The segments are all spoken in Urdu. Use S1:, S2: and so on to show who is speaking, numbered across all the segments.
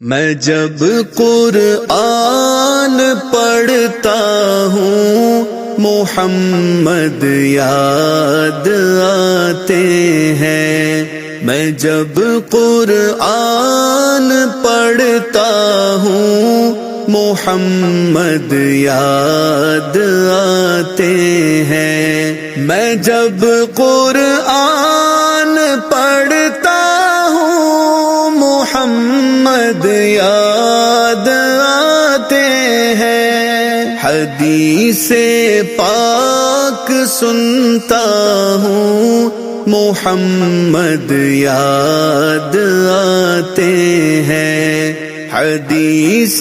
S1: میں جب قرآن پڑھتا ہوں محمد یاد آتے ہیں. میں جب قرآن پڑھتا ہوں محمد یاد آتے ہیں. میں جب قرآن پڑھتا ہوں محمد یاد آتے ہیں. حدیث پاک سنتا ہوں محمد یاد آتے ہیں. حدیث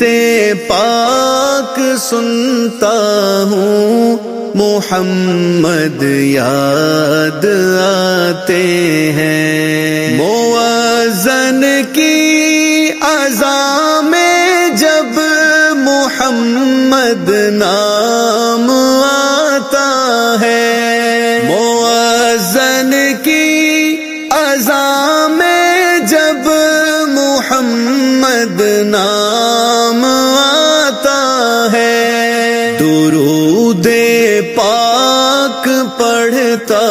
S1: پاک سنتا ہوں محمد یاد آتے ہیں. مؤذن کی اذان میں جب محمد نام آتا ہے. مؤذن کی اذان میں جب محمد نام آتا ہے. درود پاک پڑھتا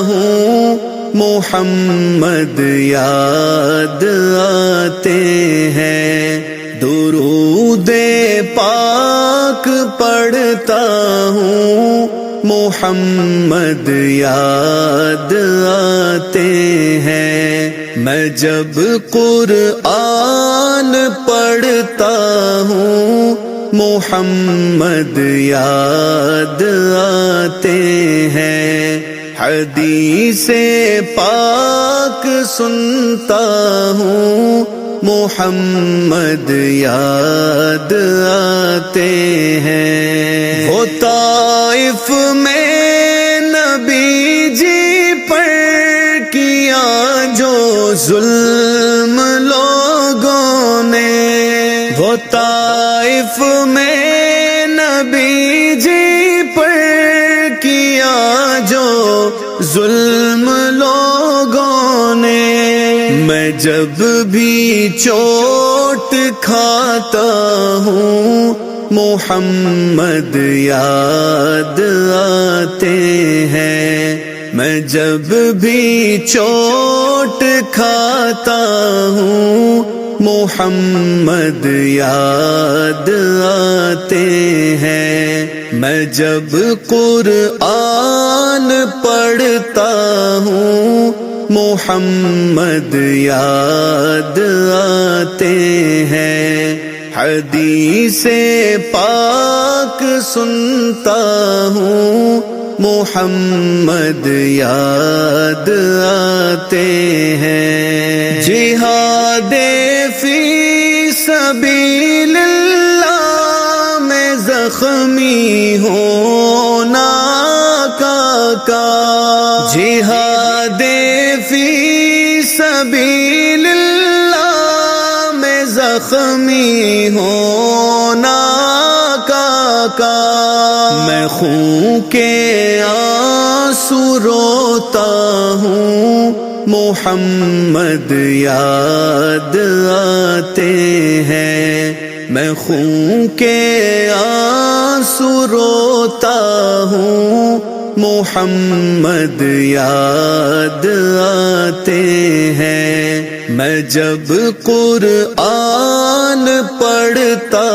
S1: ہوں محمد یاد آتے ہیں. درود پاک پڑھتا ہوں محمد یاد آتے ہیں. میں جب قرآن پڑھتا ہوں محمد یاد آتے ہیں. حدیث پاک سنتا ہوں محمد یاد آتے ہیں. وہ طائف میں نبی جی پر کیا جو ظلم لوگوں نے. وہ طائف میں نبی جی پر کیا جو ظلم لوگوں نے. میں جب بھی چوٹ کھاتا ہوں محمد یاد آتے ہیں. میں جب بھی چوٹ کھاتا ہوں محمد یاد آتے ہیں. میں جب قرآن پڑھتا ہوں محمد یاد آتے ہیں. حدیث پاک سنتا ہوں محمد یاد آتے ہیں. جہاد فی سبیل اللہ میں زخمی ہونا کا. جہاد فی سبیل اللہ میں زخمی ہونا کا. میں خون کے آنسو روتا ہوں محمد یاد آتے ہیں. میں خون کے آنسو روتا ہوں محمد یاد آتے ہیں. میں جب قرآن پڑھتا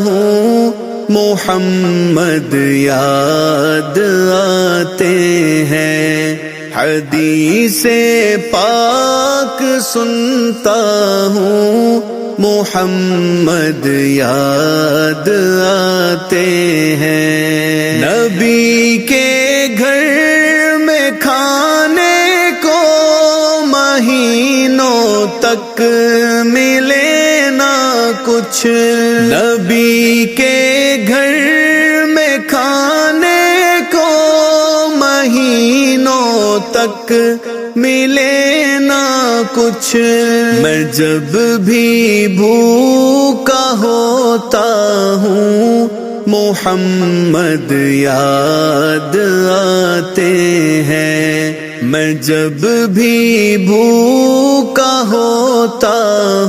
S1: ہوں محمد یاد آتے ہیں. حدیث پاک سنتا ہوں محمد یاد آتے ہیں. نبی کے گھر میں کھانے کو مہینوں تک ملے نہ کچھ. نبی کے گھر میں کھانے کو مہینوں تک ملے نہ کچھ. میں جب بھی بھوکا ہوتا ہوں محمد یاد آتے ہیں. میں جب بھی بھوکا ہوتا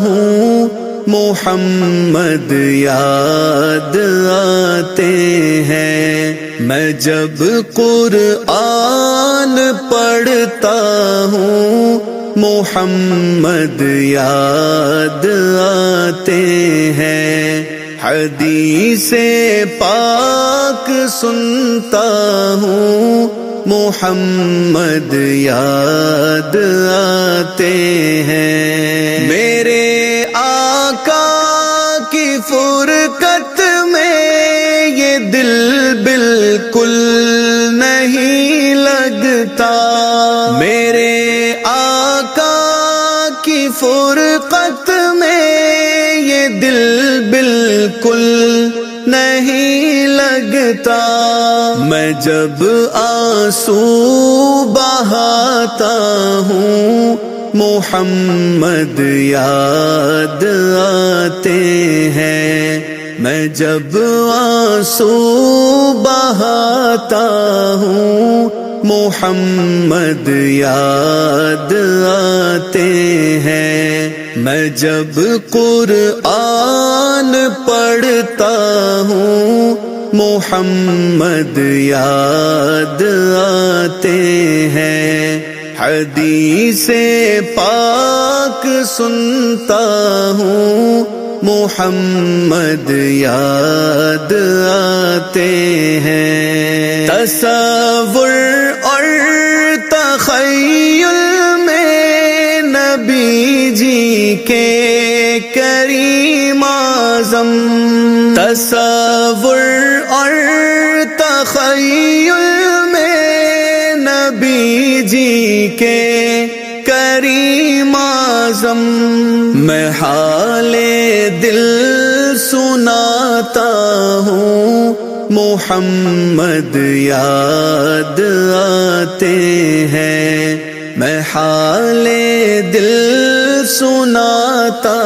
S1: ہوں محمد یاد آتے ہیں، میں جب قرآن پڑھتا ہوں محمد یاد آتے ہیں، حدیث پاک سنتا ہوں محمد یاد آتے ہیں، میرے آقا کی فرقت میں یہ دل بالکل نہیں لگتا، میرے آقا کی فرقت میں یہ دل بالکل نہیں لگتا، میں جب آنسو بہاتا ہوں محمد یاد آتے ہیں، میں جب آنسو بہاتا ہوں محمد یاد آتے ہیں، میں جب قرآن پڑھتا ہوں محمد یاد آتے ہیں، حدیث پاک سنتا ہوں محمد یاد آتے ہیں، تصور اور تخیل میں نبی جی کے کریم اعظم، تصور اور تخیل میں نبی جی کے کریم اعظم، میں حال دل سناتا ہوں محمد یاد آتے ہیں، میں حال دل سناتا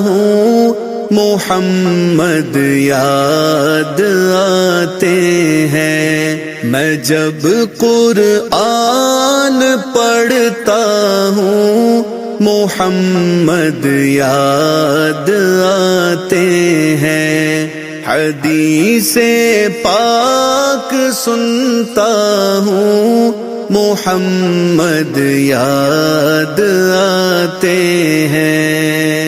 S1: ہوں محمد یاد آتے ہیں، میں جب قرآن پڑھتا ہوں محمد یاد آتے ہیں، حدیث پاک سنتا ہوں محمد یاد آتے ہیں۔